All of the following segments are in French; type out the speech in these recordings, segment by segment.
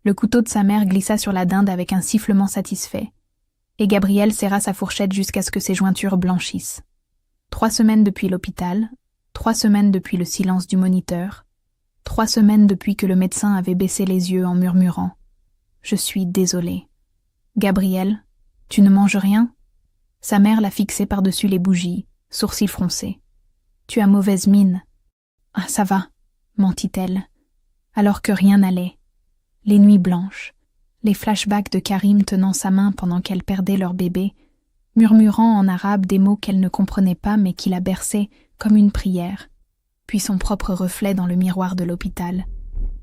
Le couteau de sa mère glissa sur la dinde avec un sifflement satisfait, et Gabriel serra sa fourchette jusqu'à ce que ses jointures blanchissent. 3 semaines depuis l'hôpital, 3 semaines depuis le silence du moniteur, 3 semaines depuis que le médecin avait baissé les yeux en murmurant « Je suis désolée. Gabriel, tu ne manges rien ?» Sa mère l'a fixé par-dessus les bougies, sourcils froncés. « Tu as mauvaise mine. »« Ah, ça va, » mentit-elle, alors que rien n'allait. Les nuits blanches, les flashbacks de Karim tenant sa main pendant qu'elle perdait leur bébé, murmurant en arabe des mots qu'elle ne comprenait pas mais qui la berçaient comme une prière, puis son propre reflet dans le miroir de l'hôpital,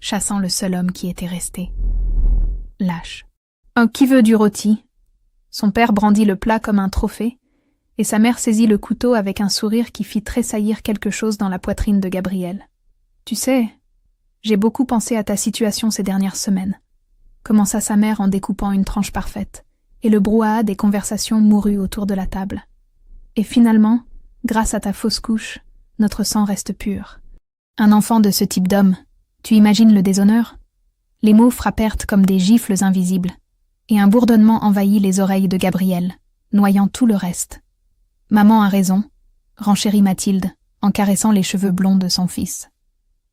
chassant le seul homme qui était resté. Lâche. « Oh, qui veut du rôti ?» Son père brandit le plat comme un trophée, et sa mère saisit le couteau avec un sourire qui fit tressaillir quelque chose dans la poitrine de Gabriel. « Tu sais, j'ai beaucoup pensé à ta situation ces dernières semaines. » Commença sa mère en découpant une tranche parfaite, et le brouhaha des conversations mourut autour de la table. Et finalement, grâce à ta fausse couche, notre sang reste pur. Un enfant de ce type d'homme, tu imagines le déshonneur ? Les mots frappèrent comme des gifles invisibles, et un bourdonnement envahit les oreilles de Gabriel, noyant tout le reste. Maman a raison, renchérit Mathilde, en caressant les cheveux blonds de son fils.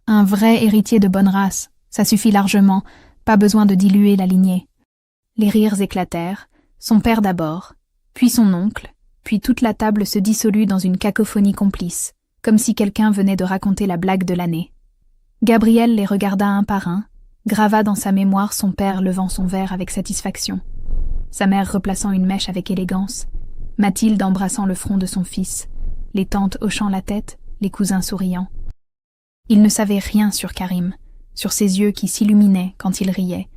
Un vrai héritier de bonne race, ça suffit largement, pas besoin de diluer la lignée. Les rires éclatèrent, son père d'abord, puis son oncle, puis toute la table se dissolut dans une cacophonie complice, comme si quelqu'un venait de raconter la blague de l'année. Gabriel les regarda un par un, grava dans sa mémoire son père levant son verre avec satisfaction, sa mère replaçant une mèche avec élégance, Mathilde embrassant le front de son fils, les tantes hochant la tête, les cousins souriant. Il ne savait rien sur Karim, sur ses yeux qui s'illuminaient quand il riait,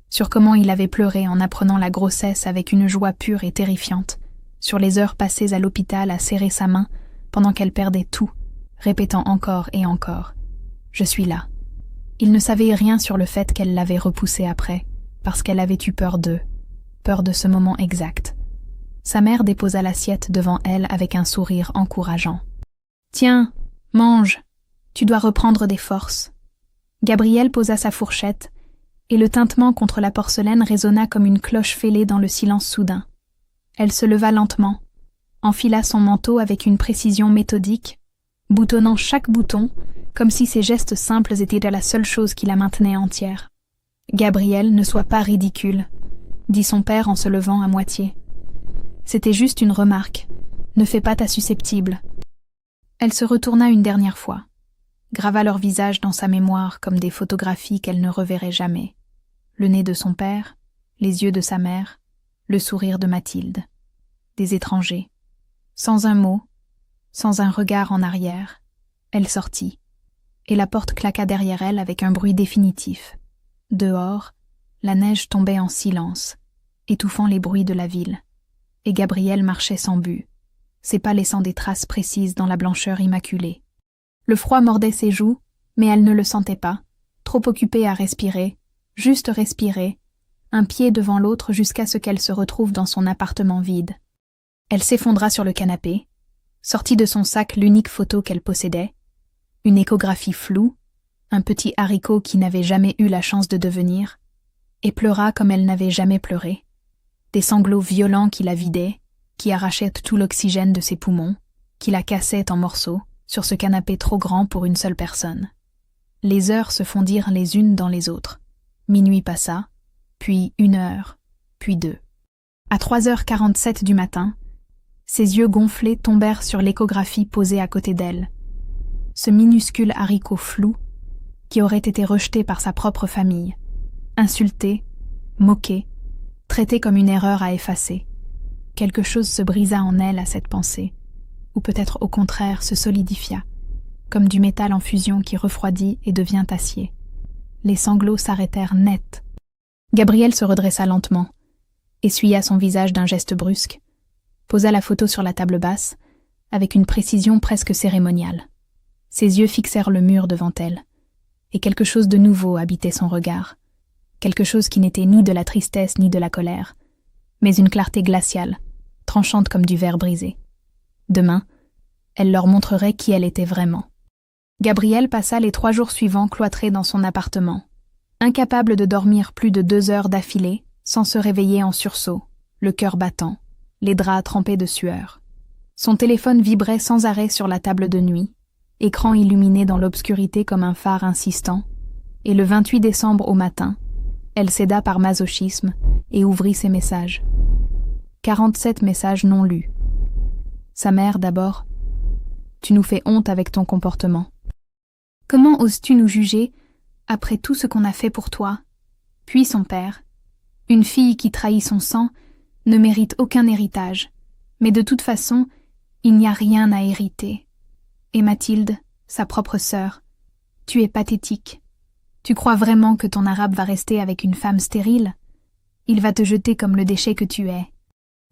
sur comment il avait pleuré en apprenant la grossesse avec une joie pure et terrifiante, sur les heures passées à l'hôpital à serrer sa main pendant qu'elle perdait tout, répétant encore et encore « Je suis là ». Il ne savait rien sur le fait qu'elle l'avait repoussé après, parce qu'elle avait eu peur d'eux, peur de ce moment exact. Sa mère déposa l'assiette devant elle avec un sourire encourageant. « Tiens, mange, tu dois reprendre des forces. » Gabriel posa sa fourchette, et le tintement contre la porcelaine résonna comme une cloche fêlée dans le silence soudain. Elle se leva lentement, enfila son manteau avec une précision méthodique, boutonnant chaque bouton, comme si ses gestes simples étaient la seule chose qui la maintenait entière. « Gabriel, ne sois pas ridicule, » dit son père en se levant à moitié. « C'était juste une remarque. Ne fais pas ta susceptible. » Elle se retourna une dernière fois, grava leur visage dans sa mémoire comme des photographies qu'elle ne reverrait jamais. Le nez de son père, les yeux de sa mère, le sourire de Mathilde. Des étrangers. Sans un mot, sans un regard en arrière, elle sortit, et la porte claqua derrière elle avec un bruit définitif. Dehors, la neige tombait en silence, étouffant les bruits de la ville, et Gabriel marchait sans but, ses pas laissant des traces précises dans la blancheur immaculée. Le froid mordait ses joues, mais elle ne le sentait pas, trop occupée à respirer, juste respirer, un pied devant l'autre jusqu'à ce qu'elle se retrouve dans son appartement vide. Elle s'effondra sur le canapé, sortit de son sac l'unique photo qu'elle possédait, une échographie floue, un petit haricot qui n'avait jamais eu la chance de devenir, et pleura comme elle n'avait jamais pleuré. Des sanglots violents qui la vidaient, qui arrachaient tout l'oxygène de ses poumons, qui la cassaient en morceaux, sur ce canapé trop grand pour une seule personne. Les heures se fondirent les unes dans les autres. Minuit passa, puis 1 heure, puis 2. À 3h47 du matin, ses yeux gonflés tombèrent sur l'échographie posée à côté d'elle. Ce minuscule haricot flou, qui aurait été rejeté par sa propre famille, insulté, moqué, traité comme une erreur à effacer. Quelque chose se brisa en elle à cette pensée, ou peut-être au contraire se solidifia, comme du métal en fusion qui refroidit et devient acier. Les sanglots s'arrêtèrent net. Gabriel se redressa lentement, essuya son visage d'un geste brusque, posa la photo sur la table basse, avec une précision presque cérémoniale. Ses yeux fixèrent le mur devant elle, et quelque chose de nouveau habitait son regard, quelque chose qui n'était ni de la tristesse ni de la colère, mais une clarté glaciale, tranchante comme du verre brisé. Demain, elle leur montrerait qui elle était vraiment. Gabriel passa les 3 jours suivants cloîtré dans son appartement. incapable de dormir plus de 2 heures d'affilée, sans se réveiller en sursaut, le cœur battant, les draps trempés de sueur. Son téléphone vibrait sans arrêt sur la table de nuit, écran illuminé dans l'obscurité comme un phare insistant, et le 28 décembre au matin, elle céda par masochisme et ouvrit ses messages. 47 messages non lus. Sa mère d'abord. « Tu nous fais honte avec ton comportement. Comment oses-tu nous juger après tout ce qu'on a fait pour toi ?» Puis son père. « Une fille qui trahit son sang ne mérite aucun héritage, mais de toute façon, il n'y a rien à hériter. Et Mathilde, sa propre sœur, tu es pathétique. Tu crois vraiment que ton arabe va rester avec une femme stérile? Il va te jeter comme le déchet que tu es. »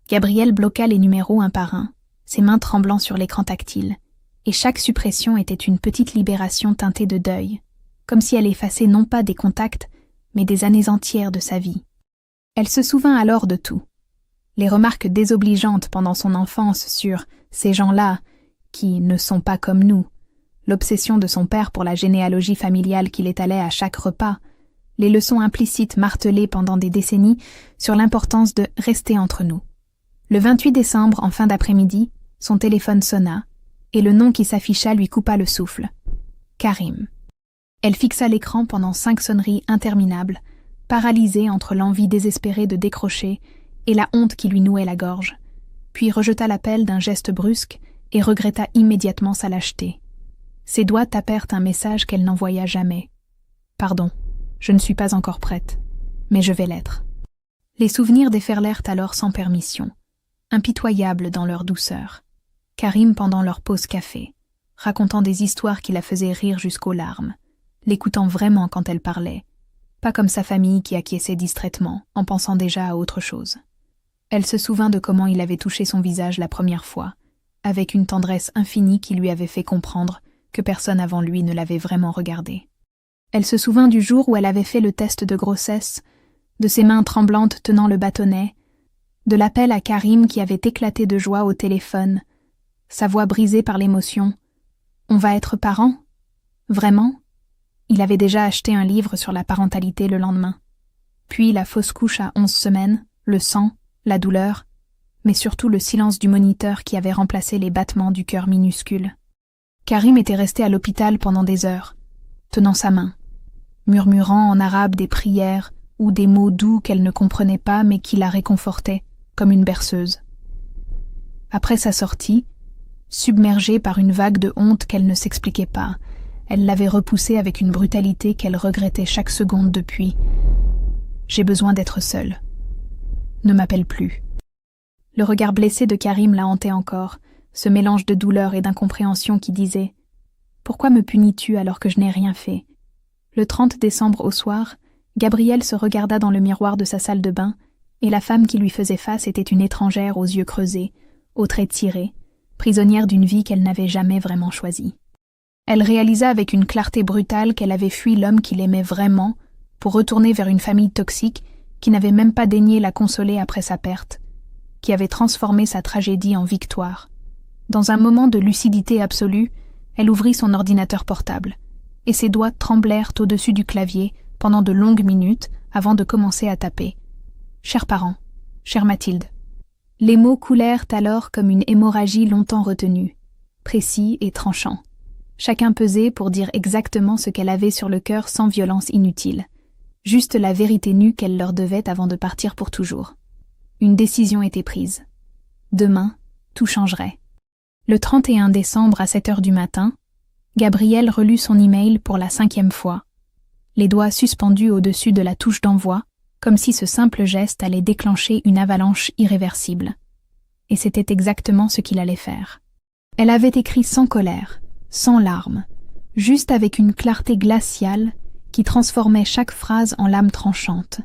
Gabrielle bloqua les numéros un par un, ses mains tremblant sur l'écran tactile, et chaque suppression était une petite libération teintée de deuil, comme si elle effaçait non pas des contacts, mais des années entières de sa vie. Elle se souvint alors de tout. Les remarques désobligeantes pendant son enfance sur « ces gens-là » qui ne sont pas comme nous, l'obsession de son père pour la généalogie familiale qu'il étalait à chaque repas, les leçons implicites martelées pendant des décennies sur l'importance de « rester entre nous ». Le 28 décembre, en fin d'après-midi, son téléphone sonna, et le nom qui s'afficha lui coupa le souffle. Karim. Elle fixa l'écran pendant 5 sonneries interminables, paralysée entre l'envie désespérée de décrocher et la honte qui lui nouait la gorge, puis rejeta l'appel d'un geste brusque et regretta immédiatement sa lâcheté. Ses doigts tapèrent un message qu'elle n'envoya jamais. « Pardon, je ne suis pas encore prête, mais je vais l'être. » Les souvenirs déferlèrent alors sans permission, impitoyables dans leur douceur. Karim pendant leur pause café, racontant des histoires qui la faisaient rire jusqu'aux larmes, l'écoutant vraiment quand elle parlait, pas comme sa famille qui acquiesçait distraitement, en pensant déjà à autre chose. Elle se souvint de comment il avait touché son visage la première fois, avec une tendresse infinie qui lui avait fait comprendre que personne avant lui ne l'avait vraiment regardé. Elle se souvint du jour où elle avait fait le test de grossesse, de ses mains tremblantes tenant le bâtonnet, de l'appel à Karim qui avait éclaté de joie au téléphone, sa voix brisée par l'émotion. « On va être parents ? Vraiment ?» Il avait déjà acheté un livre sur la parentalité le lendemain. Puis la fausse couche à 11 semaines, le sang, la douleur, mais surtout le silence du moniteur qui avait remplacé les battements du cœur minuscule. Karim était resté à l'hôpital pendant des heures, tenant sa main, murmurant en arabe des prières ou des mots doux qu'elle ne comprenait pas mais qui la réconfortaient, comme une berceuse. Après sa sortie, submergée par une vague de honte qu'elle ne s'expliquait pas, elle l'avait repoussée avec une brutalité qu'elle regrettait chaque seconde depuis. « J'ai besoin d'être seule. Ne m'appelle plus. » Le regard blessé de Karim la hantait encore, ce mélange de douleur et d'incompréhension qui disait « Pourquoi me punis-tu alors que je n'ai rien fait ?» Le 30 décembre au soir, Gabrielle se regarda dans le miroir de sa salle de bain, et la femme qui lui faisait face était une étrangère aux yeux creusés, aux traits tirés, prisonnière d'une vie qu'elle n'avait jamais vraiment choisie. Elle réalisa avec une clarté brutale qu'elle avait fui l'homme qui l'aimait vraiment pour retourner vers une famille toxique qui n'avait même pas daigné la consoler après sa perte, qui avait transformé sa tragédie en victoire. Dans un moment de lucidité absolue, elle ouvrit son ordinateur portable, et ses doigts tremblèrent au-dessus du clavier pendant de longues minutes avant de commencer à taper. « Chers parents, chère Mathilde. » Les mots coulèrent alors comme une hémorragie longtemps retenue, précis et tranchants. Chacun pesait pour dire exactement ce qu'elle avait sur le cœur sans violence inutile, juste la vérité nue qu'elle leur devait avant de partir pour toujours. Une décision était prise. Demain, tout changerait. Le 31 décembre à 7 heures du matin, Gabrielle relut son email pour la 5e fois, les doigts suspendus au-dessus de la touche d'envoi, comme si ce simple geste allait déclencher une avalanche irréversible. Et c'était exactement ce qu'il allait faire. Elle avait écrit sans colère, sans larmes, juste avec une clarté glaciale qui transformait chaque phrase en lame tranchante.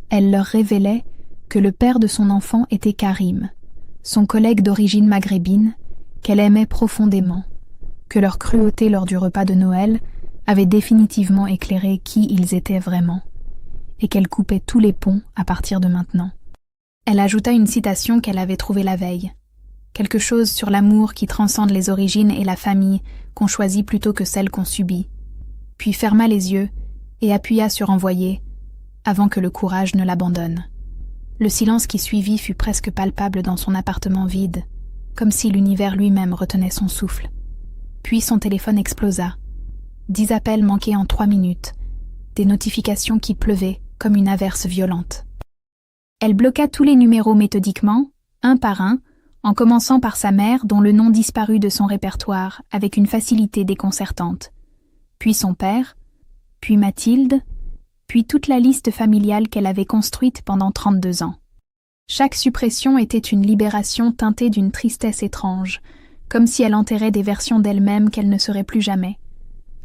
Elle leur révélait que le père de son enfant était Karim, son collègue d'origine maghrébine, qu'elle aimait profondément, que leur cruauté lors du repas de Noël avait définitivement éclairé qui ils étaient vraiment, et qu'elle coupait tous les ponts à partir de maintenant. Elle ajouta une citation qu'elle avait trouvée la veille, quelque chose sur l'amour qui transcende les origines et la famille qu'on choisit plutôt que celle qu'on subit, puis ferma les yeux et appuya sur envoyer, avant que le courage ne l'abandonne. Le silence qui suivit fut presque palpable dans son appartement vide, comme si l'univers lui-même retenait son souffle. Puis son téléphone explosa. 10 appels manqués en 3 minutes, des notifications qui pleuvaient comme une averse violente. Elle bloqua tous les numéros méthodiquement, un par un, en commençant par sa mère dont le nom disparut de son répertoire avec une facilité déconcertante, puis son père, puis Mathilde, puis toute la liste familiale qu'elle avait construite pendant 32 ans. Chaque suppression était une libération teintée d'une tristesse étrange, comme si elle enterrait des versions d'elle-même qu'elle ne serait plus jamais.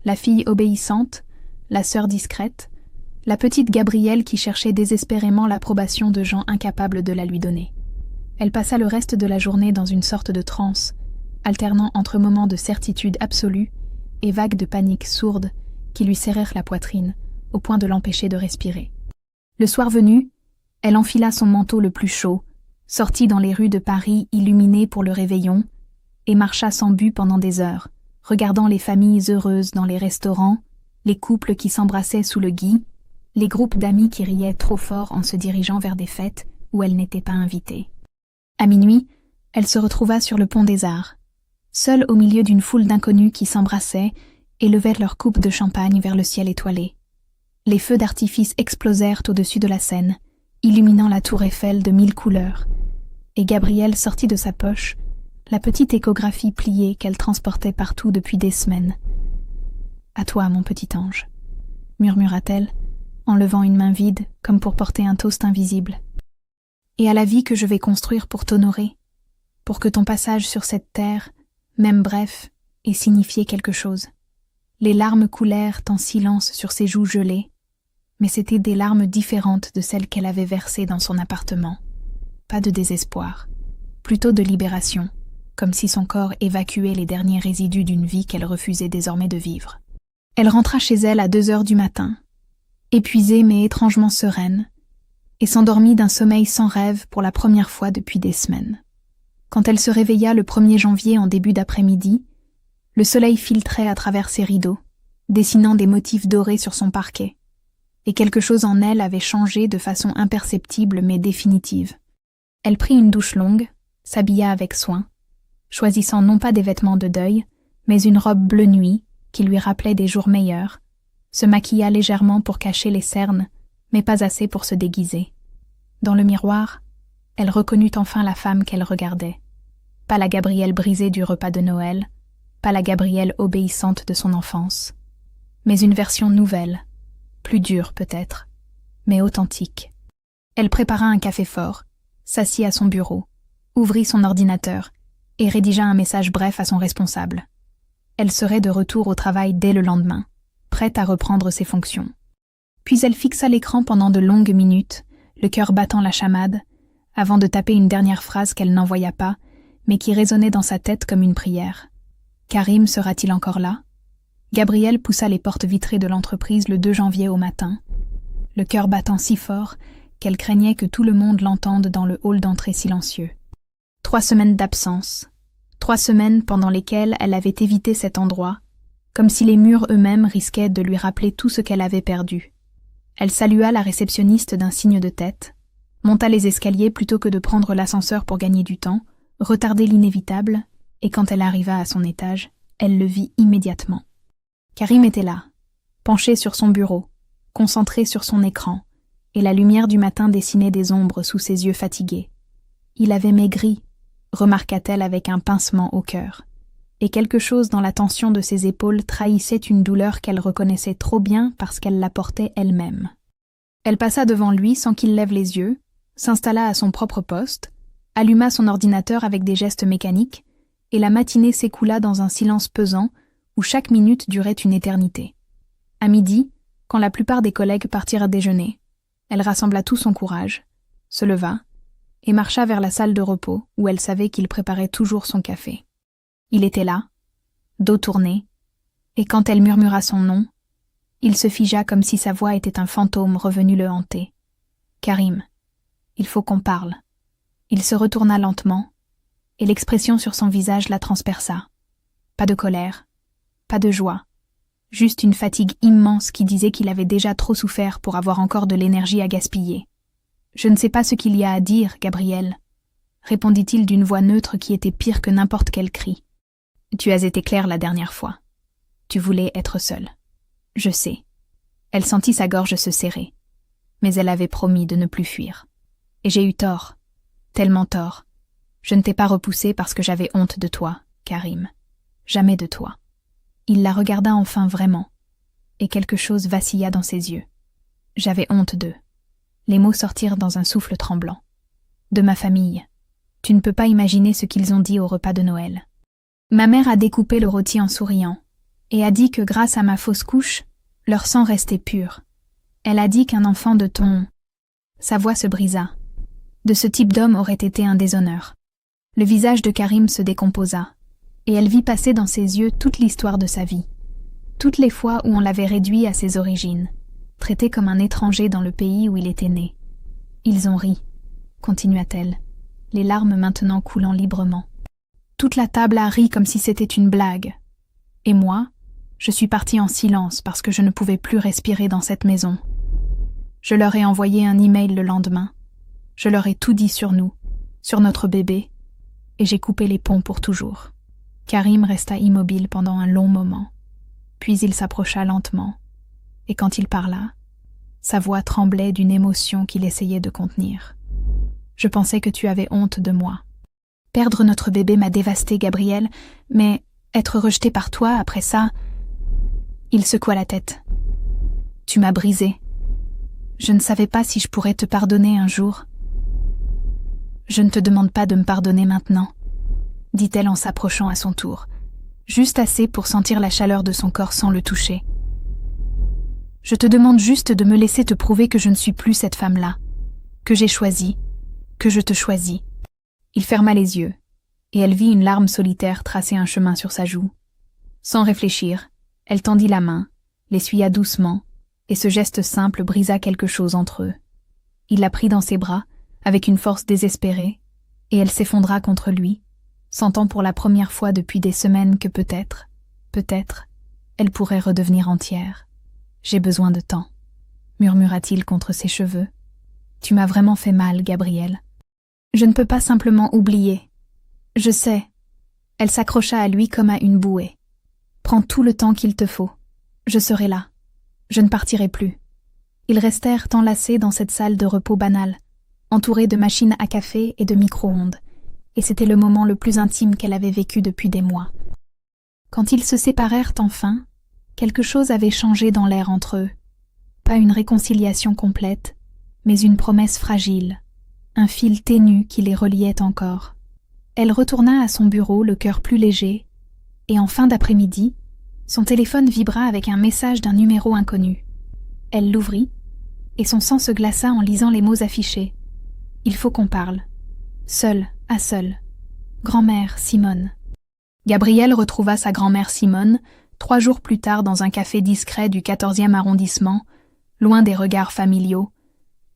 La fille obéissante, la sœur discrète, la petite Gabrielle qui cherchait désespérément l'approbation de gens incapables de la lui donner. Elle passa le reste de la journée dans une sorte de transe, alternant entre moments de certitude absolue et vagues de panique sourde qui lui serrèrent la poitrine, au point de l'empêcher de respirer. Le soir venu, elle enfila son manteau le plus chaud, sortit dans les rues de Paris illuminées pour le réveillon, et marcha sans but pendant des heures, regardant les familles heureuses dans les restaurants, les couples qui s'embrassaient sous le gui, les groupes d'amis qui riaient trop fort en se dirigeant vers des fêtes où elle n'était pas invitée. À minuit, elle se retrouva sur le pont des Arts, seule au milieu d'une foule d'inconnus qui s'embrassaient et levaient leurs coupes de champagne vers le ciel étoilé. Les feux d'artifice explosèrent au-dessus de la Seine, illuminant la tour Eiffel de 1000 couleurs, et Gabrielle sortit de sa poche la petite échographie pliée qu'elle transportait partout depuis des semaines. « À toi, mon petit ange », murmura-t-elle, en levant une main vide comme pour porter un toast invisible. « Et à la vie que je vais construire pour t'honorer, pour que ton passage sur cette terre, même bref, ait signifié quelque chose. » Les larmes coulèrent en silence sur ses joues gelées, mais c'étaient des larmes différentes de celles qu'elle avait versées dans son appartement. Pas de désespoir, plutôt de libération, comme si son corps évacuait les derniers résidus d'une vie qu'elle refusait désormais de vivre. Elle rentra chez elle à 2 heures du matin, épuisée mais étrangement sereine, et s'endormit d'un sommeil sans rêve pour la première fois depuis des semaines. Quand elle se réveilla le 1er janvier en début d'après-midi, le soleil filtrait à travers ses rideaux, dessinant des motifs dorés sur son parquet, et quelque chose en elle avait changé de façon imperceptible mais définitive. Elle prit une douche longue, s'habilla avec soin, choisissant non pas des vêtements de deuil, mais une robe bleu nuit qui lui rappelait des jours meilleurs, se maquilla légèrement pour cacher les cernes, mais pas assez pour se déguiser. Dans le miroir, elle reconnut enfin la femme qu'elle regardait. Pas la Gabrielle brisée du repas de Noël, pas la Gabrielle obéissante de son enfance, mais une version nouvelle, plus dure peut-être, mais authentique. Elle prépara un café fort, s'assit à son bureau, ouvrit son ordinateur et rédigea un message bref à son responsable. Elle serait de retour au travail dès le lendemain, prête à reprendre ses fonctions. Puis elle fixa l'écran pendant de longues minutes, le cœur battant la chamade, avant de taper une dernière phrase qu'elle n'envoya pas, mais qui résonnait dans sa tête comme une prière. Karim sera-t-il encore là? Gabrielle poussa les portes vitrées de l'entreprise le 2 janvier au matin, le cœur battant si fort qu'elle craignait que tout le monde l'entende dans le hall d'entrée silencieux. 3 semaines d'absence, 3 semaines pendant lesquelles elle avait évité cet endroit, comme si les murs eux-mêmes risquaient de lui rappeler tout ce qu'elle avait perdu. Elle salua la réceptionniste d'un signe de tête, monta les escaliers plutôt que de prendre l'ascenseur pour gagner du temps, retarder l'inévitable, et quand elle arriva à son étage, elle le vit immédiatement. Karim était là, penché sur son bureau, concentré sur son écran, et la lumière du matin dessinait des ombres sous ses yeux fatigués. Il avait maigri, remarqua-t-elle avec un pincement au cœur, et quelque chose dans la tension de ses épaules trahissait une douleur qu'elle reconnaissait trop bien parce qu'elle la portait elle-même. Elle passa devant lui sans qu'il lève les yeux, s'installa à son propre poste, alluma son ordinateur avec des gestes mécaniques, et la matinée s'écoula dans un silence pesant où chaque minute durait une éternité. À midi, quand la plupart des collègues partirent déjeuner, elle rassembla tout son courage, se leva et marcha vers la salle de repos où elle savait qu'il préparait toujours son café. Il était là, dos tourné, et quand elle murmura son nom, il se figea comme si sa voix était un fantôme revenu le hanter. « Karim, il faut qu'on parle. » Il se retourna lentement, et l'expression sur son visage la transperça. Pas de colère, pas de joie, juste une fatigue immense qui disait qu'il avait déjà trop souffert pour avoir encore de l'énergie à gaspiller. « Je ne sais pas ce qu'il y a à dire, Gabriel, » répondit-il d'une voix neutre qui était pire que n'importe quel cri. « Tu as été claire la dernière fois. Tu voulais être seule. Je sais. » Elle sentit sa gorge se serrer. Mais elle avait promis de ne plus fuir. Et j'ai eu tort. Tellement tort. Je ne t'ai pas repoussé parce que j'avais honte de toi, Karim. Jamais de toi. Il la regarda enfin vraiment, et quelque chose vacilla dans ses yeux. J'avais honte d'eux. Les mots sortirent dans un souffle tremblant. De ma famille. Tu ne peux pas imaginer ce qu'ils ont dit au repas de Noël. Ma mère a découpé le rôti en souriant, et a dit que grâce à ma fausse couche, leur sang restait pur. Elle a dit qu'un enfant de ton... Sa voix se brisa. De ce type d'homme aurait été un déshonneur. Le visage de Karim se décomposa, et elle vit passer dans ses yeux toute l'histoire de sa vie. Toutes les fois où on l'avait réduit à ses origines, traité comme un étranger dans le pays où il était né. Ils ont ri, continua-t-elle, les larmes maintenant coulant librement. Toute la table a ri comme si c'était une blague. Et moi, je suis partie en silence parce que je ne pouvais plus respirer dans cette maison. Je leur ai envoyé un email le lendemain. Je leur ai tout dit sur nous, sur notre bébé, et j'ai coupé les ponts pour toujours. Karim resta immobile pendant un long moment. Puis il s'approcha lentement, et quand il parla, sa voix tremblait d'une émotion qu'il essayait de contenir. Je pensais que tu avais honte de moi. Perdre notre bébé m'a dévasté, Gabriel, mais être rejeté par toi après ça... Il secoua la tête. Tu m'as brisé. Je ne savais pas si je pourrais te pardonner un jour. Je ne te demande pas de me pardonner maintenant, dit-elle en s'approchant à son tour, juste assez pour sentir la chaleur de son corps sans le toucher. Je te demande juste de me laisser te prouver que je ne suis plus cette femme-là, que j'ai choisi, que je te choisis. Il ferma les yeux, et elle vit une larme solitaire tracer un chemin sur sa joue. Sans réfléchir, elle tendit la main, l'essuya doucement, et ce geste simple brisa quelque chose entre eux. Il la prit dans ses bras, avec une force désespérée, et elle s'effondra contre lui, sentant pour la première fois depuis des semaines que peut-être, elle pourrait redevenir entière. « J'ai besoin de temps », murmura-t-il contre ses cheveux. « Tu m'as vraiment fait mal, Gabriel. Je ne peux pas simplement oublier. Je sais. » Elle s'accrocha à lui comme à une bouée. « Prends tout le temps qu'il te faut. Je serai là. Je ne partirai plus. » Ils restèrent enlacés dans cette salle de repos banale, entourés de machines à café et de micro-ondes, et c'était le moment le plus intime qu'elle avait vécu depuis des mois. Quand ils se séparèrent enfin, quelque chose avait changé dans l'air entre eux. Pas une réconciliation complète, mais une promesse fragile, un fil ténu qui les reliait encore. Elle retourna à son bureau, le cœur plus léger, et en fin d'après-midi, son téléphone vibra avec un message d'un numéro inconnu. Elle l'ouvrit, et son sang se glaça en lisant les mots affichés. « Il faut qu'on parle. Seul, à seul. Grand-mère Simone. » Gabriel retrouva sa grand-mère Simone 3 jours plus tard dans un café discret du 14e arrondissement, loin des regards familiaux,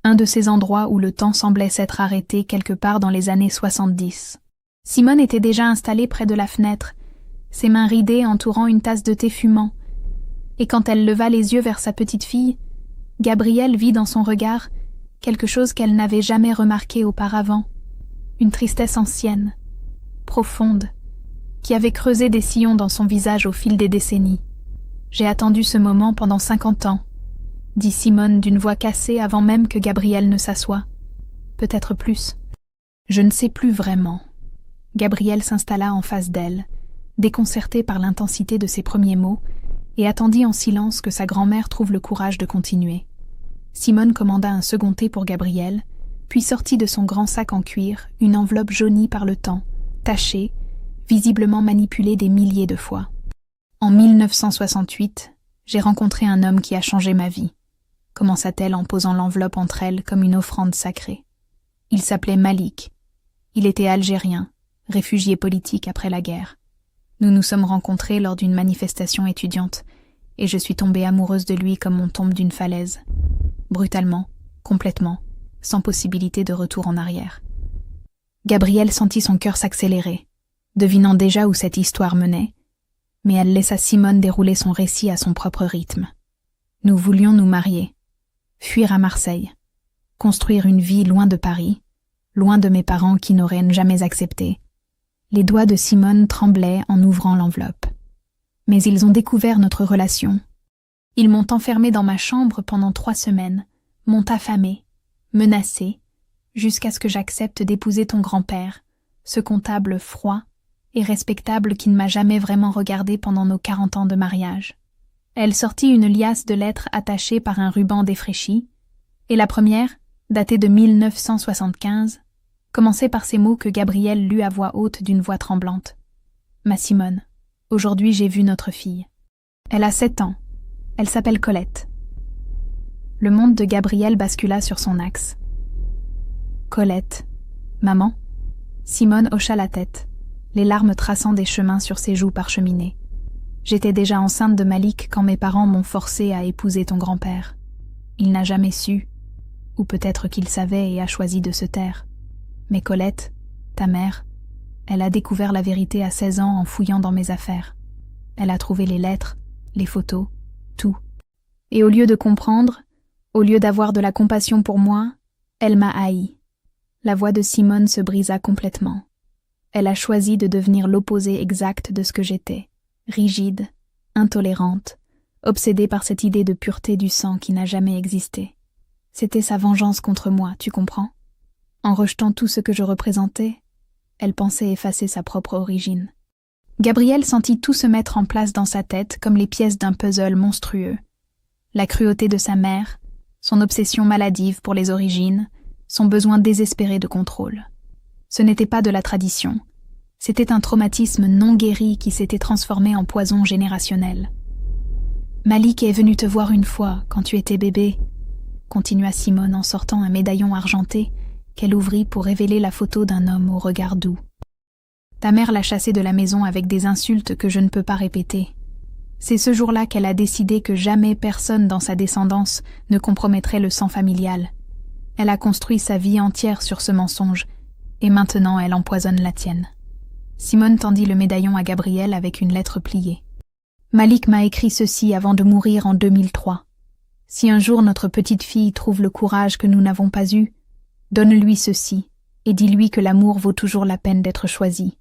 un de ces endroits où le temps semblait s'être arrêté quelque part dans les années 70. Simone était déjà installée près de la fenêtre, ses mains ridées entourant une tasse de thé fumant, et quand elle leva les yeux vers sa petite fille, Gabriel vit dans son regard quelque chose qu'elle n'avait jamais remarqué auparavant, une tristesse ancienne, profonde, qui avait creusé des sillons dans son visage au fil des décennies. « J'ai attendu ce moment pendant 50 ans, » dit Simone d'une voix cassée avant même que Gabriel ne s'assoie. Peut-être plus. Je ne sais plus vraiment. Gabriel s'installa en face d'elle, déconcerté par l'intensité de ses premiers mots, et attendit en silence que sa grand-mère trouve le courage de continuer. Simone commanda un second thé pour Gabriel, puis sortit de son grand sac en cuir une enveloppe jaunie par le temps, tachée, visiblement manipulée des milliers de fois. En 1968, j'ai rencontré un homme qui a changé ma vie, commença-t-elle en posant l'enveloppe entre elles comme une offrande sacrée. Il s'appelait Malik. Il était algérien, réfugié politique après la guerre. Nous nous sommes rencontrés lors d'une manifestation étudiante, et je suis tombée amoureuse de lui comme on tombe d'une falaise. Brutalement, complètement, sans possibilité de retour en arrière. Gabriel sentit son cœur s'accélérer, devinant déjà où cette histoire menait, Mais elle laissa Simone dérouler son récit à son propre rythme. Nous voulions nous marier, fuir à Marseille, construire une vie loin de Paris, loin de mes parents qui n'auraient jamais accepté. Les doigts de Simone tremblaient en ouvrant l'enveloppe. Mais ils ont découvert notre relation. Ils m'ont enfermée dans ma chambre pendant 3 semaines, m'ont affamée, menacée, jusqu'à ce que j'accepte d'épouser ton grand-père, ce comptable froid et respectable qui ne m'a jamais vraiment regardée pendant nos 40 ans de mariage. Elle sortit une liasse de lettres attachées par un ruban défraîchi, et la première, datée de 1975, commençait par ces mots que Gabrielle lut à voix haute d'une voix tremblante. « Ma Simone, aujourd'hui j'ai vu notre fille. Elle a 7 ans. Elle s'appelle Colette. » Le monde de Gabrielle bascula sur son axe. « Colette. Maman ?» Simone hocha la tête, les larmes traçant des chemins sur ses joues parcheminées. « J'étais déjà enceinte de Malik quand mes parents m'ont forcée à épouser ton grand-père. Il n'a jamais su, ou peut-être qu'il savait et a choisi de se taire. Mais Colette, ta mère, elle a découvert la vérité à 16 ans en fouillant dans mes affaires. Elle a trouvé les lettres, les photos, tout. Et au lieu de comprendre, au lieu d'avoir de la compassion pour moi, elle m'a haï. » La voix de Simone se brisa complètement. Elle a choisi de devenir l'opposé exact de ce que j'étais, rigide, intolérante, obsédée par cette idée de pureté du sang qui n'a jamais existé. C'était sa vengeance contre moi, tu comprends? En rejetant tout ce que je représentais, elle pensait effacer sa propre origine. Gabrielle sentit tout se mettre en place dans sa tête comme les pièces d'un puzzle monstrueux. La cruauté de sa mère, son obsession maladive pour les origines, son besoin désespéré de contrôle. Ce n'était pas de la tradition, c'était un traumatisme non guéri qui s'était transformé en poison générationnel. « Malik est venu te voir une fois, quand tu étais bébé, » continua Simone en sortant un médaillon argenté qu'elle ouvrit pour révéler la photo d'un homme au regard doux. « Ta mère l'a chassé de la maison avec des insultes que je ne peux pas répéter. C'est ce jour-là qu'elle a décidé que jamais personne dans sa descendance ne compromettrait le sang familial. Elle a construit sa vie entière sur ce mensonge, et maintenant elle empoisonne la tienne. » Simone tendit le médaillon à Gabrielle avec une lettre pliée. « Malik m'a écrit ceci avant de mourir en 2003. Si un jour notre petite fille trouve le courage que nous n'avons pas eu, donne-lui ceci, et dis-lui que l'amour vaut toujours la peine d'être choisi,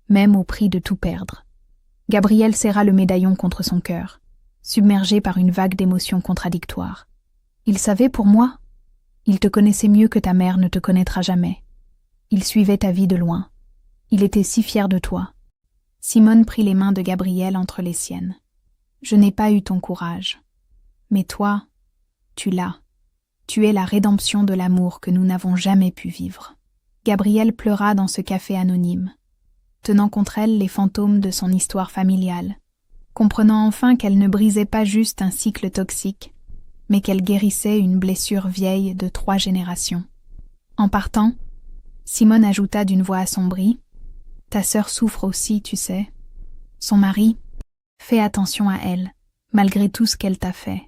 même au prix de tout perdre. » Gabrielle serra le médaillon contre son cœur, submergée par une vague d'émotions contradictoires. « Il savait pour moi ? Il te connaissait mieux que ta mère ne te connaîtra jamais. Il suivait ta vie de loin. Il était si fier de toi. » Simone prit les mains de Gabrielle entre les siennes. « Je n'ai pas eu ton courage. Mais toi, tu l'as. Tu es la rédemption de l'amour que nous n'avons jamais pu vivre. » Gabrielle pleura dans ce café anonyme, tenant contre elle les fantômes de son histoire familiale, comprenant enfin qu'elle ne brisait pas juste un cycle toxique, mais qu'elle guérissait une blessure vieille de 3 générations. En partant, Simone ajouta d'une voix assombrie, « Ta sœur souffre aussi, tu sais. Son mari, fais attention à elle, malgré tout ce qu'elle t'a fait. »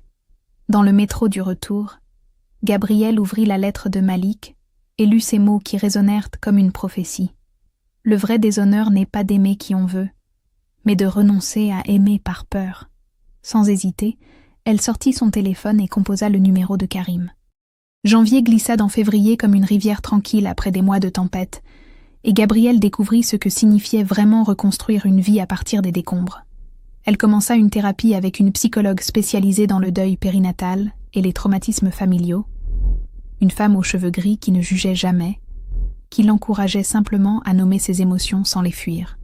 Dans le métro du retour, Gabrielle ouvrit la lettre de Malik et lut ces mots qui résonnèrent comme une prophétie. Le vrai déshonneur n'est pas d'aimer qui on veut, mais de renoncer à aimer par peur. Sans hésiter, elle sortit son téléphone et composa le numéro de Karim. Janvier glissa dans février comme une rivière tranquille après des mois de tempête, et Gabrielle découvrit ce que signifiait vraiment reconstruire une vie à partir des décombres. Elle commença une thérapie avec une psychologue spécialisée dans le deuil périnatal et les traumatismes familiaux, une femme aux cheveux gris qui ne jugeait jamais, qui l'encourageait simplement à nommer ses émotions sans les fuir.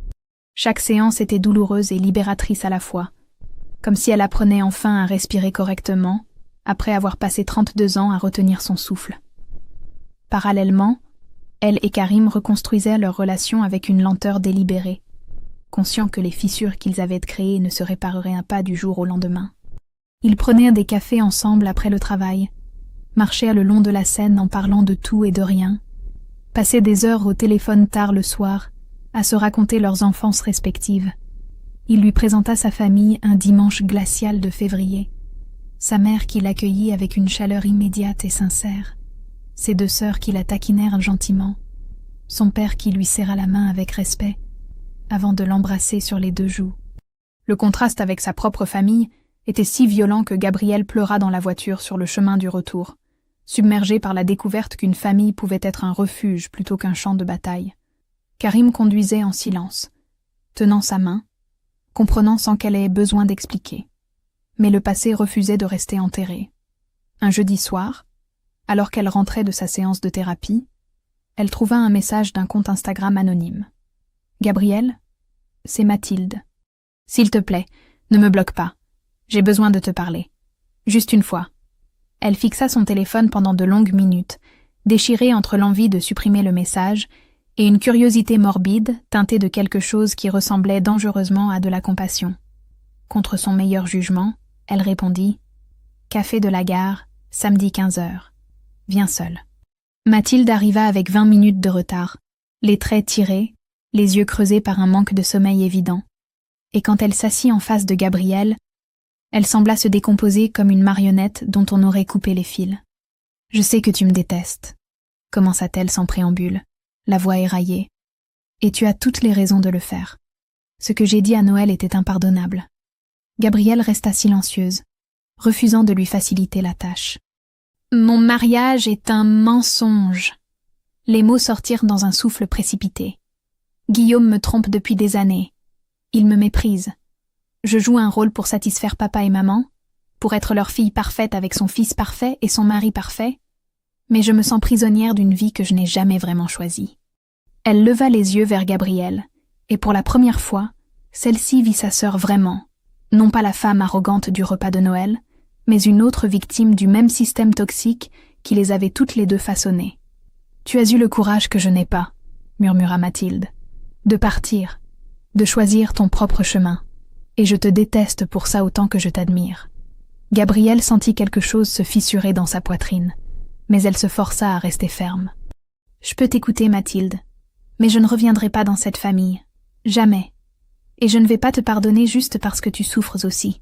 Chaque séance était douloureuse et libératrice à la fois, comme si elle apprenait enfin à respirer correctement, après avoir passé 32 ans à retenir son souffle. Parallèlement, elle et Karim reconstruisaient leur relation avec une lenteur délibérée, conscients que les fissures qu'ils avaient créées ne se répareraient pas du jour au lendemain. Ils prenaient des cafés ensemble après le travail, marchaient le long de la Seine en parlant de tout et de rien, passaient des heures au téléphone tard le soir, à se raconter leurs enfances respectives. Il lui présenta sa famille un dimanche glacial de février, sa mère qui l'accueillit avec une chaleur immédiate et sincère, ses 2 sœurs qui la taquinèrent gentiment, son père qui lui serra la main avec respect, avant de l'embrasser sur les 2 joues. Le contraste avec sa propre famille était si violent que Gabriel pleura dans la voiture sur le chemin du retour, submergé par la découverte qu'une famille pouvait être un refuge plutôt qu'un champ de bataille. Karim conduisait en silence, tenant sa main, comprenant sans qu'elle ait besoin d'expliquer. Mais le passé refusait de rester enterré. Un jeudi soir, alors qu'elle rentrait de sa séance de thérapie, elle trouva un message d'un compte Instagram anonyme. « Gabriel, c'est Mathilde. S'il te plaît, ne me bloque pas. J'ai besoin de te parler. Juste une fois. » Elle fixa son téléphone pendant de longues minutes, déchirée entre l'envie de supprimer le message et une curiosité morbide teintée de quelque chose qui ressemblait dangereusement à de la compassion. Contre son meilleur jugement, elle répondit « Café de la gare, samedi 15h. Viens seule. » Mathilde arriva avec 20 minutes de retard, les traits tirés, les yeux creusés par un manque de sommeil évident. Et quand elle s'assit en face de Gabriel, elle sembla se décomposer comme une marionnette dont on aurait coupé les fils. « Je sais que tu me détestes, » commença-t-elle sans préambule, la voix éraillée. « Et tu as toutes les raisons de le faire. Ce que j'ai dit à Noël était impardonnable. » Gabrielle resta silencieuse, refusant de lui faciliter la tâche. « Mon mariage est un mensonge. » Les mots sortirent dans un souffle précipité. « Guillaume me trompe depuis des années. Il me méprise. Je joue un rôle pour satisfaire papa et maman, pour être leur fille parfaite avec son fils parfait et son mari parfait, mais je me sens prisonnière d'une vie que je n'ai jamais vraiment choisie. » Elle leva les yeux vers Gabrielle, et pour la première fois, celle-ci vit sa sœur vraiment, non pas la femme arrogante du repas de Noël, mais une autre victime du même système toxique qui les avait toutes les deux façonnées. « Tu as eu le courage que je n'ai pas, » murmura Mathilde, « de partir, de choisir ton propre chemin, et je te déteste pour ça autant que je t'admire. » Gabrielle sentit quelque chose se fissurer dans sa poitrine, mais elle se força à rester ferme. « Je peux t'écouter, Mathilde, mais je ne reviendrai pas dans cette famille, jamais. Et je ne vais pas te pardonner juste parce que tu souffres aussi.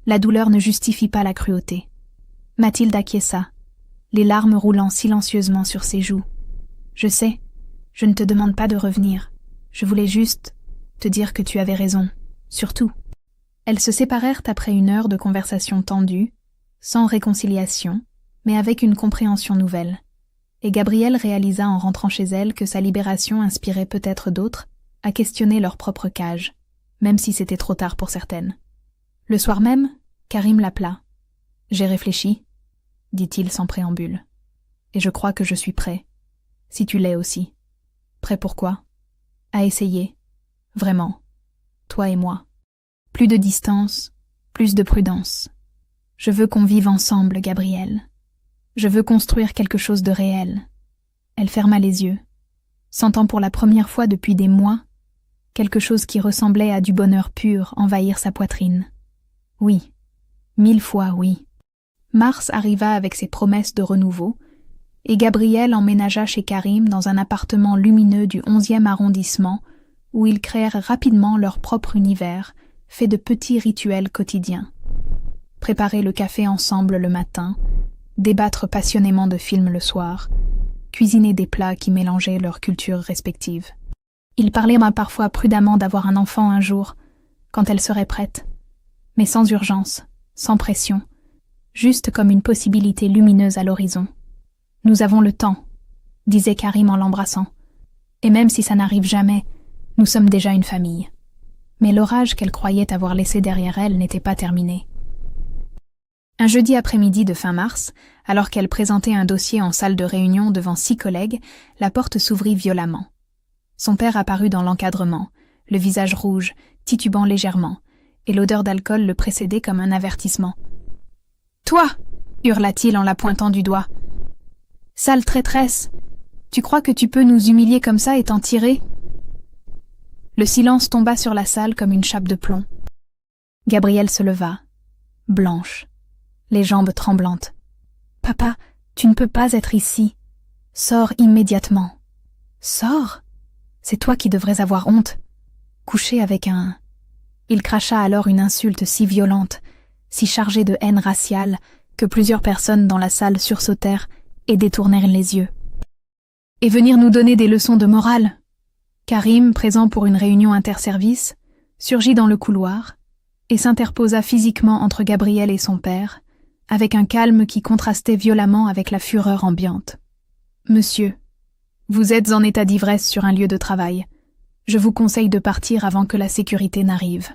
La douleur ne justifie pas la cruauté. » Mathilde acquiesça, les larmes roulant silencieusement sur ses joues. « Je sais, je ne te demande pas de revenir. Je voulais juste te dire que tu avais raison, surtout. » Elles se séparèrent après une heure de conversation tendue, sans réconciliation, mais avec une compréhension nouvelle. Et Gabrielle réalisa en rentrant chez elle que sa libération inspirait peut-être d'autres à questionner leur propre cage, même si c'était trop tard pour certaines. Le soir même, Karim l'appela. « J'ai réfléchi, » dit-il sans préambule. « Et je crois que je suis prêt. Si tu l'es aussi. » « Prêt pour quoi ? » ?»« À essayer. Vraiment. Toi et moi. Plus de distance, plus de prudence. Je veux qu'on vive ensemble, Gabrielle. Je veux construire quelque chose de réel. » Elle ferma les yeux, sentant pour la première fois depuis des mois quelque chose qui ressemblait à du bonheur pur envahir sa poitrine. Oui, 1000 fois oui. Mars arriva avec ses promesses de renouveau, et Gabrielle emménagea chez Karim dans un appartement lumineux du 11e arrondissement où ils créèrent rapidement leur propre univers, fait de petits rituels quotidiens. Préparer le café ensemble le matin, débattre passionnément de films le soir, cuisiner des plats qui mélangeaient leurs cultures respectives. Ils parlaient parfois prudemment d'avoir un enfant un jour, quand elle serait prête, mais sans urgence, sans pression, juste comme une possibilité lumineuse à l'horizon. « Nous avons le temps, » disait Karim en l'embrassant, « et même si ça n'arrive jamais, nous sommes déjà une famille. » Mais l'orage qu'elle croyait avoir laissé derrière elle n'était pas terminé. Un jeudi après-midi de fin mars, alors qu'elle présentait un dossier en salle de réunion devant 6 collègues, la porte s'ouvrit violemment. Son père apparut dans l'encadrement, le visage rouge, titubant légèrement, et l'odeur d'alcool le précédait comme un avertissement. « Toi !» hurla-t-il en la pointant du doigt. « Sale traîtresse, tu crois que tu peux nous humilier comme ça et t'en tirer ?» Le silence tomba sur la salle comme une chape de plomb. Gabrielle se leva, blanche, les jambes tremblantes. « Papa, tu ne peux pas être ici. Sors immédiatement. »« Sors ? C'est toi qui devrais avoir honte. Coucher avec un... » Il cracha alors une insulte si violente, si chargée de haine raciale, que plusieurs personnes dans la salle sursautèrent et détournèrent les yeux. « Et venir nous donner des leçons de morale ?» Karim, présent pour une réunion interservice, surgit dans le couloir, et s'interposa physiquement entre Gabriel et son père, avec un calme qui contrastait violemment avec la fureur ambiante. « Monsieur, vous êtes en état d'ivresse sur un lieu de travail. Je vous conseille de partir avant que la sécurité n'arrive. »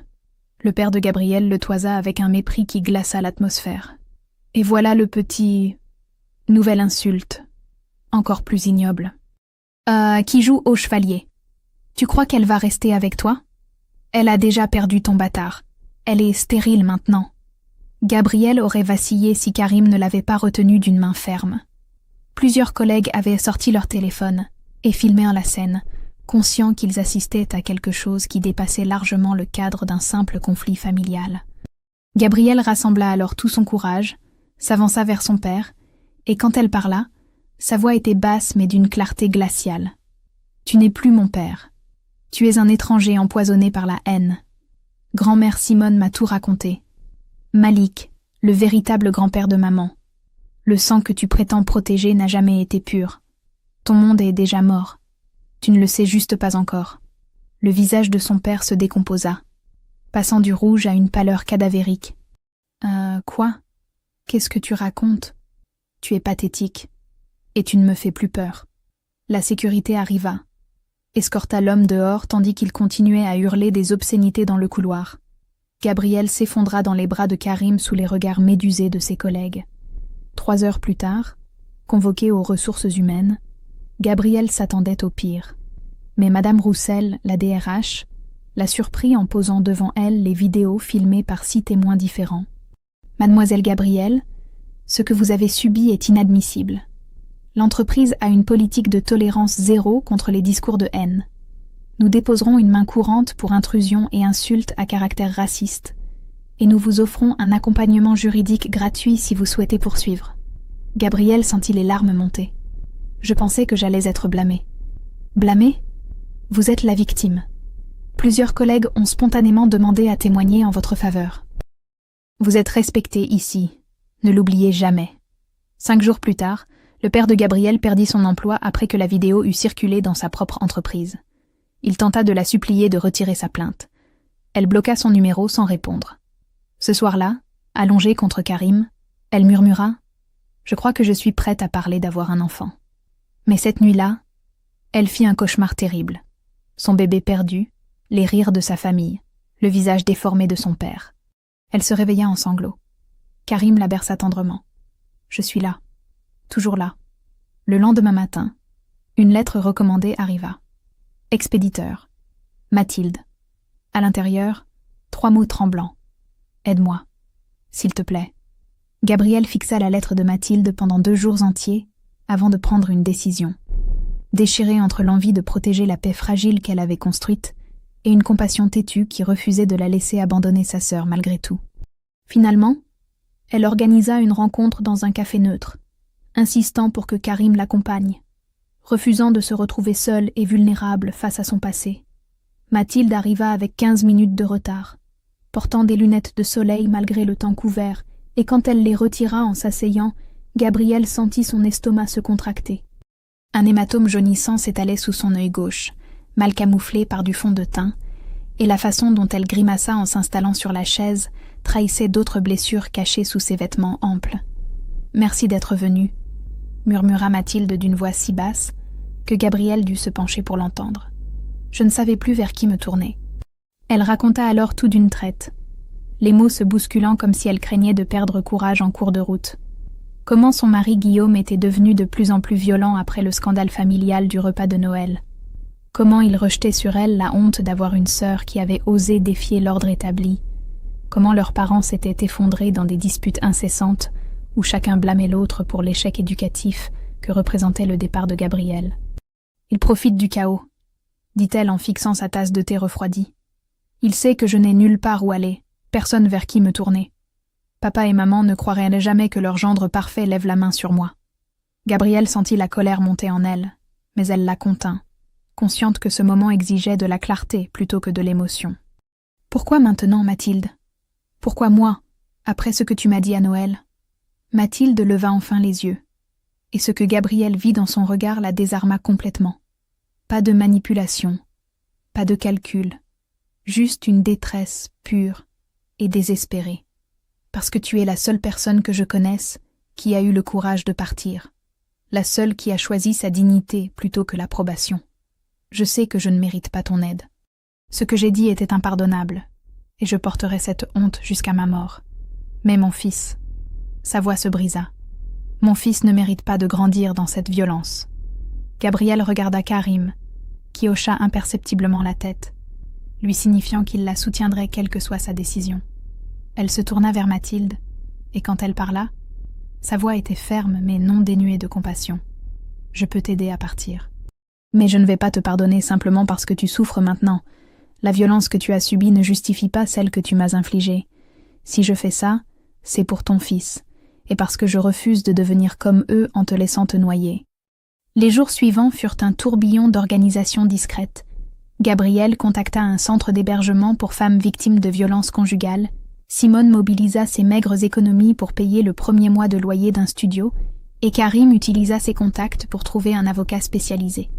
Le père de Gabriel le toisa avec un mépris qui glaça l'atmosphère. Et voilà le petit... Nouvelle insulte. Encore plus ignoble. « Qui joue au chevalier. Tu crois qu'elle va rester avec toi? Elle a déjà perdu ton bâtard. Elle est stérile maintenant. » Gabriel aurait vacillé si Karim ne l'avait pas retenu d'une main ferme. Plusieurs collègues avaient sorti leur téléphone et filmé la scène, conscients qu'ils assistaient à quelque chose qui dépassait largement le cadre d'un simple conflit familial. Gabriel rassembla alors tout son courage, s'avança vers son père, et quand elle parla, sa voix était basse mais d'une clarté glaciale. « Tu n'es plus mon père. Tu es un étranger empoisonné par la haine. Grand-mère Simone m'a tout raconté. Malik, le véritable grand-père de maman. Le sang que tu prétends protéger n'a jamais été pur. Ton monde est déjà mort. Tu ne le sais juste pas encore. » Le visage de son père se décomposa, passant du rouge à une pâleur cadavérique. « Quoi? Qu'est-ce que tu racontes? Tu es pathétique. Et tu ne me fais plus peur. » La sécurité arriva, escorta l'homme dehors tandis qu'il continuait à hurler des obscénités dans le couloir. Gabriel s'effondra dans les bras de Karim sous les regards médusés de ses collègues. 3 heures plus tard, convoqué aux ressources humaines, Gabriel s'attendait au pire. Mais Madame Roussel, la DRH, l'a surpris en posant devant elle les vidéos filmées par 6 témoins différents. « Mademoiselle Gabrielle, ce que vous avez subi est inadmissible. L'entreprise a une politique de tolérance zéro contre les discours de haine. Nous déposerons une main courante pour intrusion et insultes à caractère raciste, et nous vous offrons un accompagnement juridique gratuit si vous souhaitez poursuivre. » Gabriel sentit les larmes monter. « Je pensais que j'allais être blâmée. »« Blâmée ? Vous êtes la victime. Plusieurs collègues ont spontanément demandé à témoigner en votre faveur. Vous êtes respecté ici. Ne l'oubliez jamais. » 5 jours plus tard, le père de Gabriel perdit son emploi après que la vidéo eut circulé dans sa propre entreprise. Il tenta de la supplier de retirer sa plainte. Elle bloqua son numéro sans répondre. Ce soir-là, allongée contre Karim, elle murmura « Je crois que je suis prête à parler d'avoir un enfant. » Mais cette nuit-là, elle fit un cauchemar terrible. Son bébé perdu, les rires de sa famille, le visage déformé de son père. Elle se réveilla en sanglots. Karim la berça tendrement. « Je suis là. Toujours là. » Le lendemain matin, une lettre recommandée arriva. Expéditeur. Mathilde. À l'intérieur, 3 mots tremblants. Aide-moi. S'il te plaît. Gabriel fixa la lettre de Mathilde pendant 2 jours entiers avant de prendre une décision. Déchirée entre l'envie de protéger la paix fragile qu'elle avait construite et une compassion têtue qui refusait de la laisser abandonner sa sœur malgré tout. Finalement, elle organisa une rencontre dans un café neutre, insistant pour que Karim l'accompagne. Refusant de se retrouver seule et vulnérable face à son passé, Mathilde arriva avec 15 minutes de retard, portant des lunettes de soleil malgré le temps couvert, et quand elle les retira en s'asseyant, Gabriel sentit son estomac se contracter. Un hématome jaunissant s'étalait sous son œil gauche, mal camouflé par du fond de teint, et la façon dont elle grimaça en s'installant sur la chaise trahissait d'autres blessures cachées sous ses vêtements amples. « Merci d'être venue », murmura Mathilde d'une voix si basse que Gabriel dut se pencher pour l'entendre. Je ne savais plus vers qui me tourner. Elle raconta alors tout d'une traite, les mots se bousculant comme si elle craignait de perdre courage en cours de route. Comment son mari Guillaume était devenu de plus en plus violent après le scandale familial du repas de Noël. Comment il rejetait sur elle la honte d'avoir une sœur qui avait osé défier l'ordre établi. Comment leurs parents s'étaient effondrés dans des disputes incessantes où chacun blâmait l'autre pour l'échec éducatif que représentait le départ de Gabriel. « Il profite du chaos, » dit-elle en fixant sa tasse de thé refroidie. « Il sait que je n'ai nulle part où aller, personne vers qui me tourner. Papa et maman ne croiraient jamais que leur gendre parfait lève la main sur moi. » Gabrielle sentit la colère monter en elle, mais elle la contint, consciente que ce moment exigeait de la clarté plutôt que de l'émotion. « Pourquoi maintenant, Mathilde? Pourquoi moi, après ce que tu m'as dit à Noël ?» Mathilde leva enfin les yeux, et ce que Gabriel vit dans son regard la désarma complètement. Pas de manipulation, pas de calcul, juste une détresse pure et désespérée, parce que tu es la seule personne que je connaisse qui a eu le courage de partir, la seule qui a choisi sa dignité plutôt que l'approbation. Je sais que je ne mérite pas ton aide. Ce que j'ai dit était impardonnable, et je porterai cette honte jusqu'à ma mort. Mais mon fils, sa voix se brisa. Mon fils ne mérite pas de grandir dans cette violence. Gabriel regarda Karim, qui hocha imperceptiblement la tête, lui signifiant qu'il la soutiendrait quelle que soit sa décision. Elle se tourna vers Mathilde, et quand elle parla, sa voix était ferme mais non dénuée de compassion. « Je peux t'aider à partir. Mais je ne vais pas te pardonner simplement parce que tu souffres maintenant. La violence que tu as subie ne justifie pas celle que tu m'as infligée. Si je fais ça, c'est pour ton fils, et parce que je refuse de devenir comme eux en te laissant te noyer. » Les jours suivants furent un tourbillon d'organisations discrètes. Gabriel contacta un centre d'hébergement pour femmes victimes de violences conjugales. Simone mobilisa ses maigres économies pour payer le premier mois de loyer d'un studio, et Karim utilisa ses contacts pour trouver un avocat spécialisé.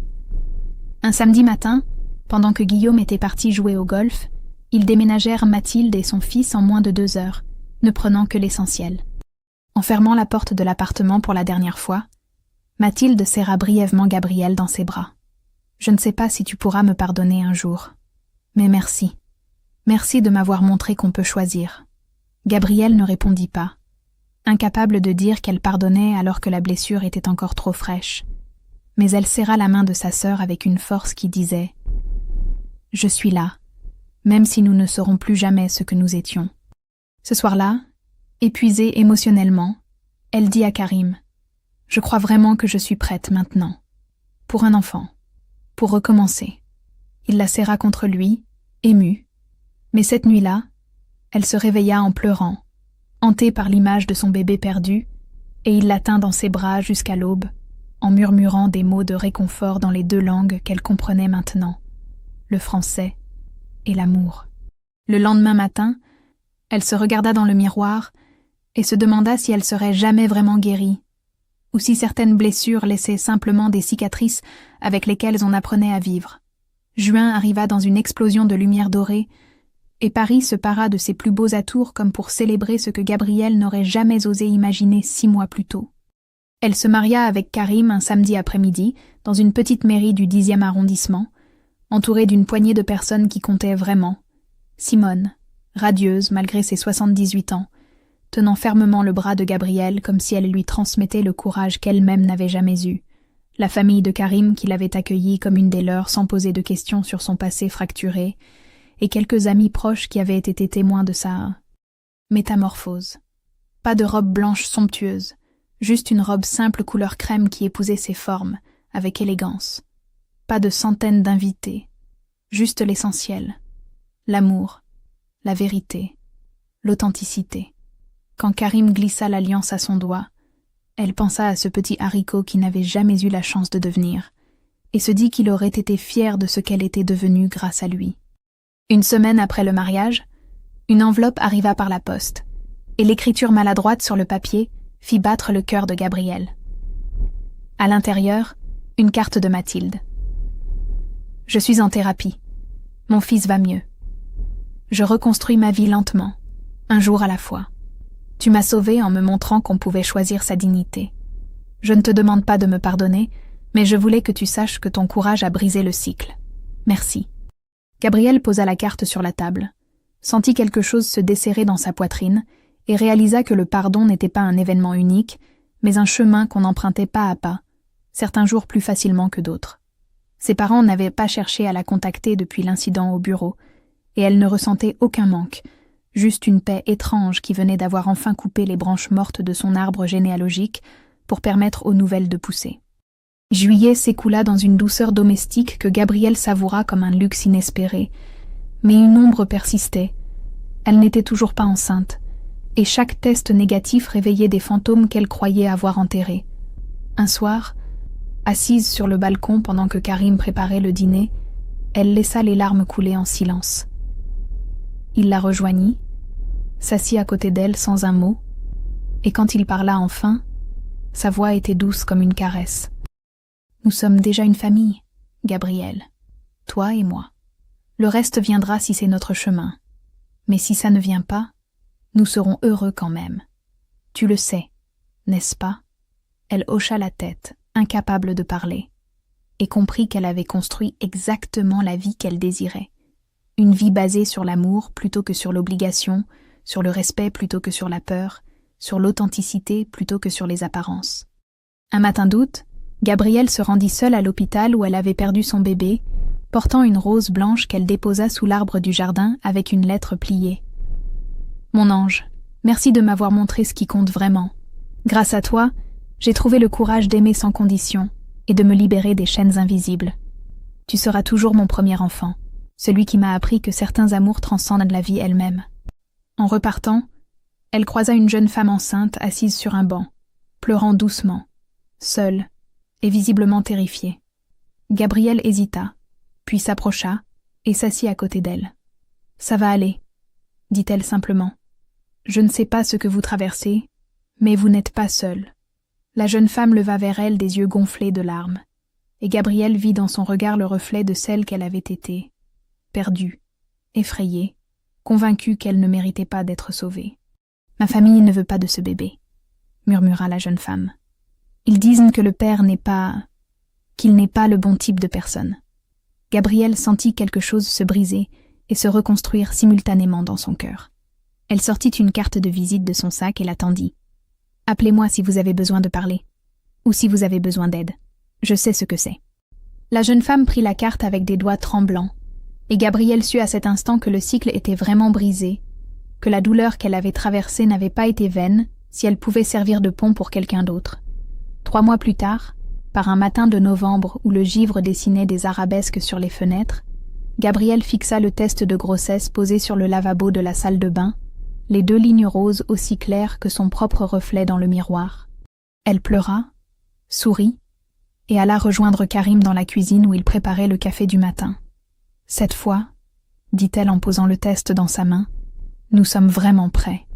Un samedi matin, pendant que Guillaume était parti jouer au golf, ils déménagèrent Mathilde et son fils en moins de 2 heures, ne prenant que l'essentiel. En fermant la porte de l'appartement pour la dernière fois, Mathilde serra brièvement Gabriel dans ses bras. « Je ne sais pas si tu pourras me pardonner un jour, mais merci. Merci de m'avoir montré qu'on peut choisir. » Gabriel ne répondit pas, incapable de dire qu'elle pardonnait alors que la blessure était encore trop fraîche. Mais elle serra la main de sa sœur avec une force qui disait « Je suis là, même si nous ne serons plus jamais ce que nous étions. » Ce soir-là, épuisée émotionnellement, elle dit à Karim « Je crois vraiment que je suis prête maintenant. Pour un enfant. Pour recommencer. » Il la serra contre lui, ému. Mais cette nuit-là, elle se réveilla en pleurant, hantée par l'image de son bébé perdu, et il la tint dans ses bras jusqu'à l'aube, en murmurant des mots de réconfort dans les 2 langues qu'elle comprenait maintenant, le français et l'amour. Le lendemain matin, elle se regarda dans le miroir et se demanda si elle serait jamais vraiment guérie, ou si certaines blessures laissaient simplement des cicatrices avec lesquelles on apprenait à vivre. Juin arriva dans une explosion de lumière dorée, et Paris se para de ses plus beaux atours comme pour célébrer ce que Gabriel n'aurait jamais osé imaginer 6 mois plus tôt. Elle se maria avec Karim un samedi après-midi, dans une petite mairie du 10e arrondissement, entourée d'une poignée de personnes qui comptaient vraiment. Simone, radieuse malgré ses 78 ans, tenant fermement le bras de Gabriel comme si elle lui transmettait le courage qu'elle-même n'avait jamais eu. La famille de Karim qui l'avait accueillie comme une des leurs sans poser de questions sur son passé fracturé, et quelques amis proches qui avaient été témoins de sa métamorphose. Pas de robe blanche somptueuse, juste une robe simple couleur crème qui épousait ses formes, avec élégance. Pas de centaines d'invités, juste l'essentiel, l'amour, la vérité, l'authenticité. Quand Karim glissa l'alliance à son doigt, elle pensa à ce petit haricot qui n'avait jamais eu la chance de devenir, et se dit qu'il aurait été fier de ce qu'elle était devenue grâce à lui. Une semaine après le mariage, une enveloppe arriva par la poste, et l'écriture maladroite sur le papier fit battre le cœur de Gabriel. À l'intérieur, une carte de Mathilde. « Je suis en thérapie. Mon fils va mieux. Je reconstruis ma vie lentement, un jour à la fois. Tu m'as sauvée en me montrant qu'on pouvait choisir sa dignité. Je ne te demande pas de me pardonner, mais je voulais que tu saches que ton courage a brisé le cycle. Merci. » Gabriel posa la carte sur la table, sentit quelque chose se desserrer dans sa poitrine et réalisa que le pardon n'était pas un événement unique, mais un chemin qu'on empruntait pas à pas, certains jours plus facilement que d'autres. Ses parents n'avaient pas cherché à la contacter depuis l'incident au bureau, et elle ne ressentait aucun manque, juste une paix étrange qui venait d'avoir enfin coupé les branches mortes de son arbre généalogique pour permettre aux nouvelles de pousser. Juillet s'écoula dans une douceur domestique que Gabriel savoura comme un luxe inespéré, mais une ombre persistait. Elle n'était toujours pas enceinte, et chaque test négatif réveillait des fantômes qu'elle croyait avoir enterrés. Un soir, assise sur le balcon pendant que Karim préparait le dîner, elle laissa les larmes couler en silence. Il la rejoignit, s'assit à côté d'elle sans un mot, et quand il parla enfin, sa voix était douce comme une caresse. « Nous sommes déjà une famille, Gabriel, toi et moi. Le reste viendra si c'est notre chemin. Mais si ça ne vient pas, nous serons heureux quand même. Tu le sais, n'est-ce pas? Elle hocha la tête, incapable de parler, et comprit qu'elle avait construit exactement la vie qu'elle désirait. Une vie basée sur l'amour plutôt que sur l'obligation, sur le respect plutôt que sur la peur, sur l'authenticité plutôt que sur les apparences. Un matin d'août, Gabrielle se rendit seule à l'hôpital où elle avait perdu son bébé, portant une rose blanche qu'elle déposa sous l'arbre du jardin avec une lettre pliée. « Mon ange, merci de m'avoir montré ce qui compte vraiment. Grâce à toi, j'ai trouvé le courage d'aimer sans condition et de me libérer des chaînes invisibles. Tu seras toujours mon premier enfant, celui qui m'a appris que certains amours transcendent la vie elle-même. » En repartant, elle croisa une jeune femme enceinte assise sur un banc, pleurant doucement, seule et visiblement terrifiée. Gabrielle hésita, puis s'approcha et s'assit à côté d'elle. « Ça va aller, » dit-elle simplement. « Je ne sais pas ce que vous traversez, mais vous n'êtes pas seule. » La jeune femme leva vers elle des yeux gonflés de larmes, et Gabrielle vit dans son regard le reflet de celle qu'elle avait été, perdue, effrayée, convaincue qu'elle ne méritait pas d'être sauvée. « Ma famille ne veut pas de ce bébé, » murmura la jeune femme. « Ils disent que le père qu'il n'est pas le bon type de personne. » Gabrielle sentit quelque chose se briser et se reconstruire simultanément dans son cœur. Elle sortit une carte de visite de son sac et la tendit. « Appelez-moi si vous avez besoin de parler, ou si vous avez besoin d'aide. Je sais ce que c'est. » La jeune femme prit la carte avec des doigts tremblants, et Gabrielle sut à cet instant que le cycle était vraiment brisé, que la douleur qu'elle avait traversée n'avait pas été vaine si elle pouvait servir de pont pour quelqu'un d'autre. 3 mois plus tard, par un matin de novembre où le givre dessinait des arabesques sur les fenêtres, Gabrielle fixa le test de grossesse posé sur le lavabo de la salle de bain, les 2 lignes roses aussi claires que son propre reflet dans le miroir. Elle pleura, sourit, et alla rejoindre Karim dans la cuisine où il préparait le café du matin. « Cette fois, » dit-elle en posant le test dans sa main, « nous sommes vraiment prêts. »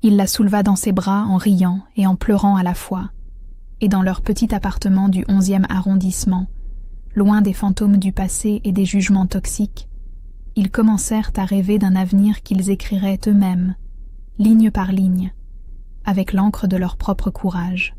Il la souleva dans ses bras en riant et en pleurant à la fois, et dans leur petit appartement du 11e arrondissement, loin des fantômes du passé et des jugements toxiques, ils commencèrent à rêver d'un avenir qu'ils écriraient eux-mêmes, ligne par ligne, avec l'encre de leur propre courage.